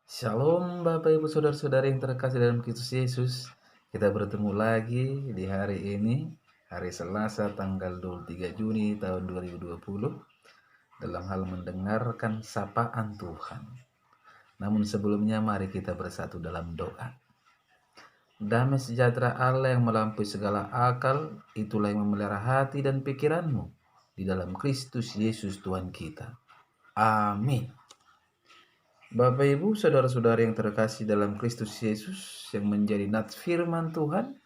Shalom Bapak Ibu Saudara-saudari yang terkasih dalam Kristus Yesus. Kita bertemu lagi di hari ini, hari Selasa tanggal 23 Juni tahun 2020 dalam hal mendengarkan sapaan Tuhan. Namun sebelumnya mari kita bersatu dalam doa. Damai sejahtera Allah yang melampaui segala akal, itulah yang memelihara hati dan pikiranmu di dalam Kristus Yesus Tuhan kita. Amin. Bapak Ibu, saudara-saudara yang terkasih dalam Kristus Yesus yang menjadi nats firman Tuhan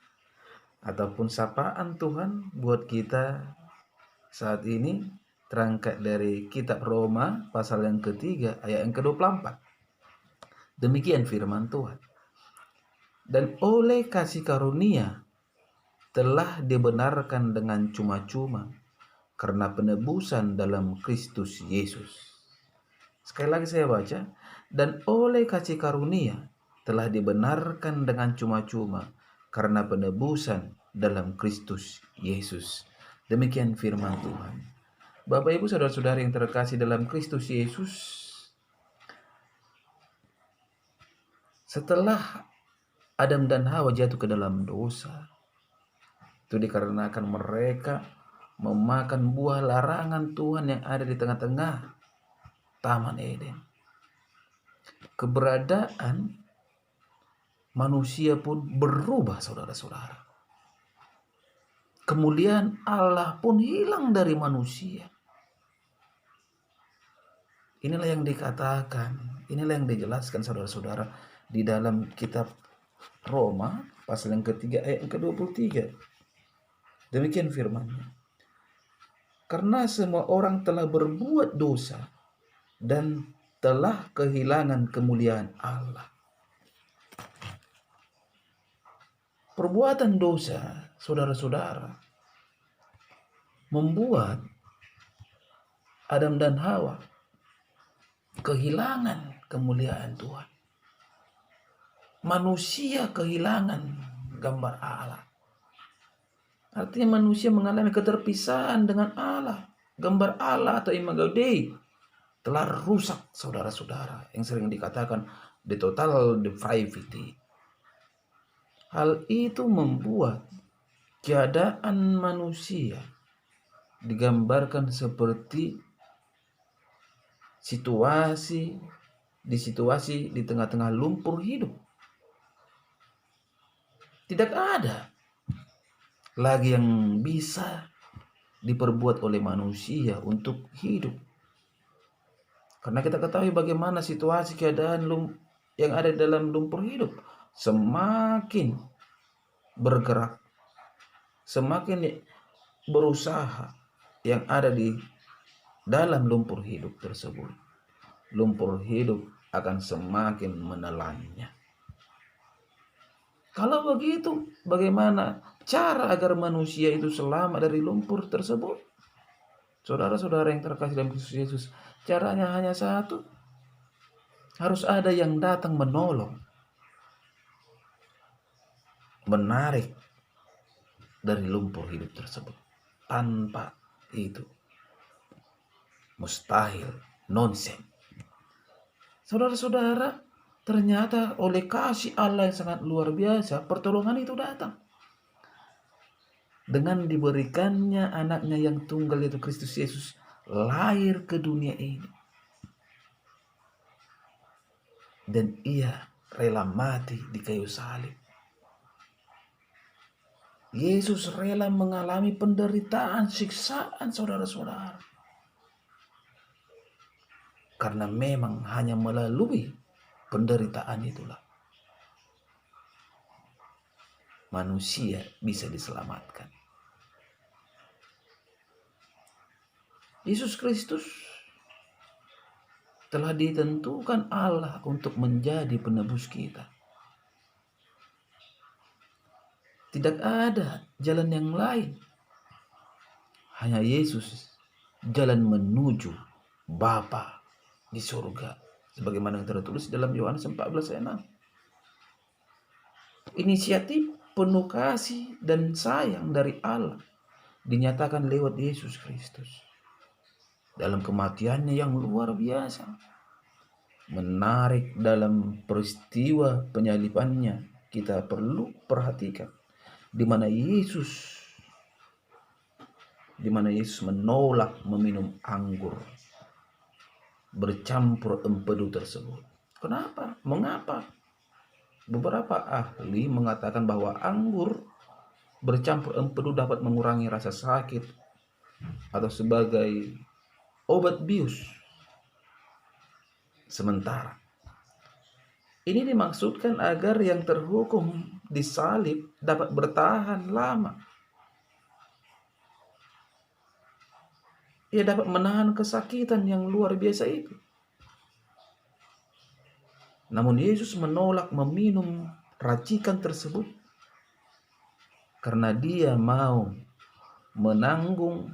ataupun sapaan Tuhan buat kita saat ini terangkat dari kitab Roma pasal yang ketiga ayat yang ke-24. Demikian firman Tuhan. Dan oleh kasih karunia telah dibenarkan dengan cuma-cuma karena penebusan dalam Kristus Yesus. Sekali lagi saya baca, dan oleh kasih karunia telah dibenarkan dengan cuma-cuma karena penebusan dalam Kristus Yesus. Demikian firman Tuhan. Bapak Ibu saudara-saudari yang terkasih dalam Kristus Yesus, setelah Adam dan Hawa jatuh ke dalam dosa, itu dikarenakan mereka memakan buah larangan Tuhan yang ada di tengah-tengah Taman Eden. Keberadaan manusia pun berubah, saudara-saudara. Kemuliaan Allah pun hilang dari manusia. Inilah yang dikatakan, inilah yang dijelaskan saudara-saudara di dalam kitab Roma pasal yang ketiga ayat yang ke-23. Demikian firman-Nya. Karena semua orang telah berbuat dosa dan telah kehilangan kemuliaan Allah. Perbuatan dosa, saudara-saudara, membuat Adam dan Hawa kehilangan kemuliaan Tuhan. Manusia kehilangan gambar Allah. Artinya manusia mengalami keterpisahan dengan Allah. Gambar Allah atau imago Dei telah rusak, saudara-saudara, yang sering dikatakan the total depravity. Hal itu membuat keadaan manusia digambarkan seperti situasi di tengah-tengah lumpur hidup. Tidak ada lagi yang bisa diperbuat oleh manusia untuk hidup. Karena kita ketahui bagaimana situasi keadaan yang ada dalam lumpur hidup. Semakin bergerak, semakin berusaha yang ada di dalam lumpur hidup tersebut, lumpur hidup akan semakin menelannya. Kalau begitu, bagaimana cara agar manusia itu selamat dari lumpur tersebut? Saudara-saudara yang terkasih dalam Kristus Yesus, caranya hanya satu. Harus ada yang datang menolong, menarik dari lumpur hidup tersebut. Tanpa itu, mustahil, nonsen. Saudara-saudara, ternyata oleh kasih Allah yang sangat luar biasa, pertolongan itu datang. Dengan diberikannya anaknya yang tunggal yaitu Kristus Yesus lahir ke dunia ini. Dan ia rela mati di kayu salib. Yesus rela mengalami penderitaan, siksaan, saudara-saudara. Karena memang hanya melalui penderitaan itulah manusia bisa diselamatkan. Yesus Kristus telah ditentukan Allah untuk menjadi penebus kita. Tidak ada jalan yang lain. Hanya Yesus jalan menuju Bapa di surga. Sebagaimana yang tertulis dalam Yohanes 14 ayat 6. Inisiatif penuh kasih dan sayang dari Allah dinyatakan lewat Yesus Kristus. Dalam kematiannya yang luar biasa. menarik dalam peristiwa penyalibannya, kita perlu perhatikan di mana Yesus menolak meminum anggur bercampur empedu tersebut. Kenapa? Mengapa? Beberapa ahli mengatakan bahwa anggur bercampur empedu dapat mengurangi rasa sakit atau sebagai obat bius sementara. Ini dimaksudkan agar yang terhukum disalib dapat bertahan lama. Ia dapat menahan kesakitan yang luar biasa itu. Namun Yesus menolak meminum racikan tersebut karena dia mau menanggung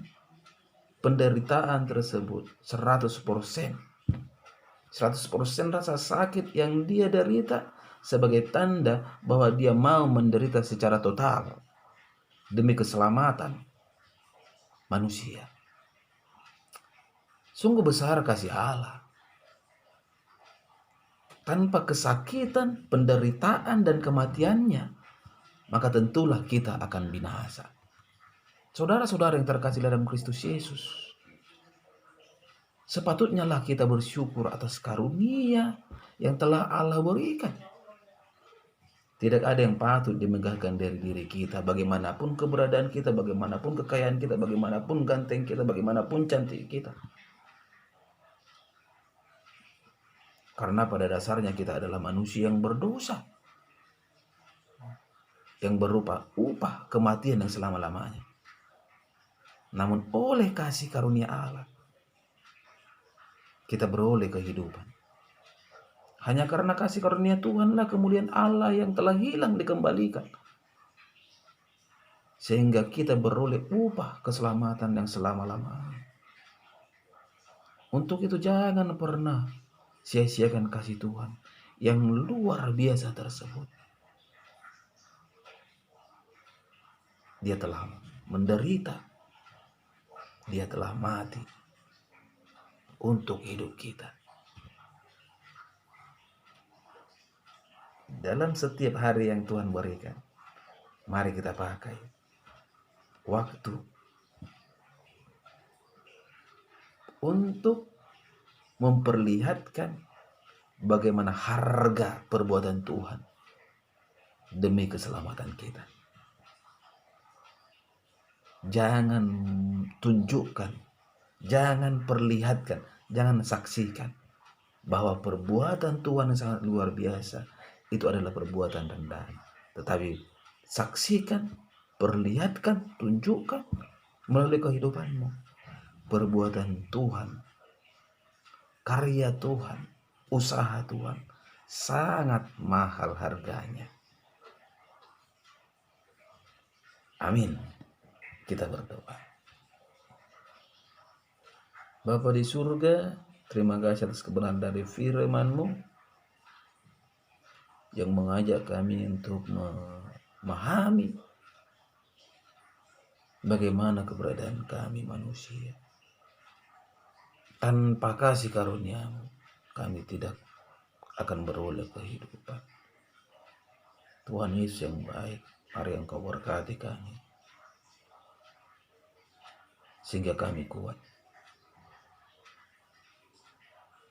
penderitaan tersebut 100%. 100% rasa sakit yang dia derita sebagai tanda bahwa dia mau menderita secara total demi keselamatan manusia. Sungguh besar kasih Allah. Tanpa kesakitan, penderitaan, dan kematiannya, maka tentulah kita akan binasa. Saudara-saudara yang terkasih dalam Kristus Yesus, sepatutnya lah kita bersyukur atas karunia yang telah Allah berikan. Tidak ada yang patut dimegahkan dari diri kita, bagaimanapun keberadaan kita, bagaimanapun kekayaan kita, bagaimanapun ganteng kita, bagaimanapun cantik kita. Karena pada dasarnya kita adalah manusia yang berdosa, yang berupa upah kematian yang selama-lamanya. Namun oleh kasih karunia Allah, kita beroleh kehidupan. Hanya karena kasih karunia Tuhanlah kemuliaan Allah yang telah hilang dikembalikan, sehingga kita beroleh upah keselamatan yang selama-lamanya. Untuk itu jangan pernah sia-siakan kasih Tuhan yang luar biasa tersebut. Dia telah menderita, dia telah mati untuk hidup kita. Dalam setiap hari yang Tuhan berikan, mari kita pakai waktu untuk memperlihatkan bagaimana harga perbuatan Tuhan demi keselamatan kita. Jangan tunjukkan, jangan perlihatkan, jangan saksikan bahwa perbuatan Tuhan yang sangat luar biasa itu adalah perbuatan rendah. Tetapi saksikan, perlihatkan, tunjukkan melalui kehidupanmu perbuatan Tuhan, karya Tuhan, usaha Tuhan, sangat mahal harganya. Amin. Kita berdoa. Bapa di surga, terima kasih atas kebenaran dari firman-Mu yang mengajak kami untuk memahami bagaimana keberadaan kami manusia. Tanpa kasih karunia-Mu, kami tidak akan beroleh kehidupan. Tuhan Yesus yang baik, mari Engkau berkati kami, sehingga kami kuat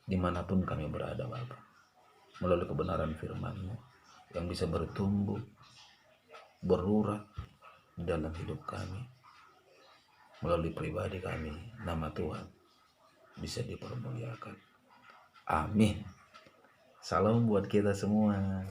dimanapun kami berada, Bapa, melalui kebenaran firman-Mu yang bisa bertumbuh, berurat dalam hidup kami, melalui pribadi kami, nama Tuhan bisa dipermuliakan. Amin. Salam buat kita semua.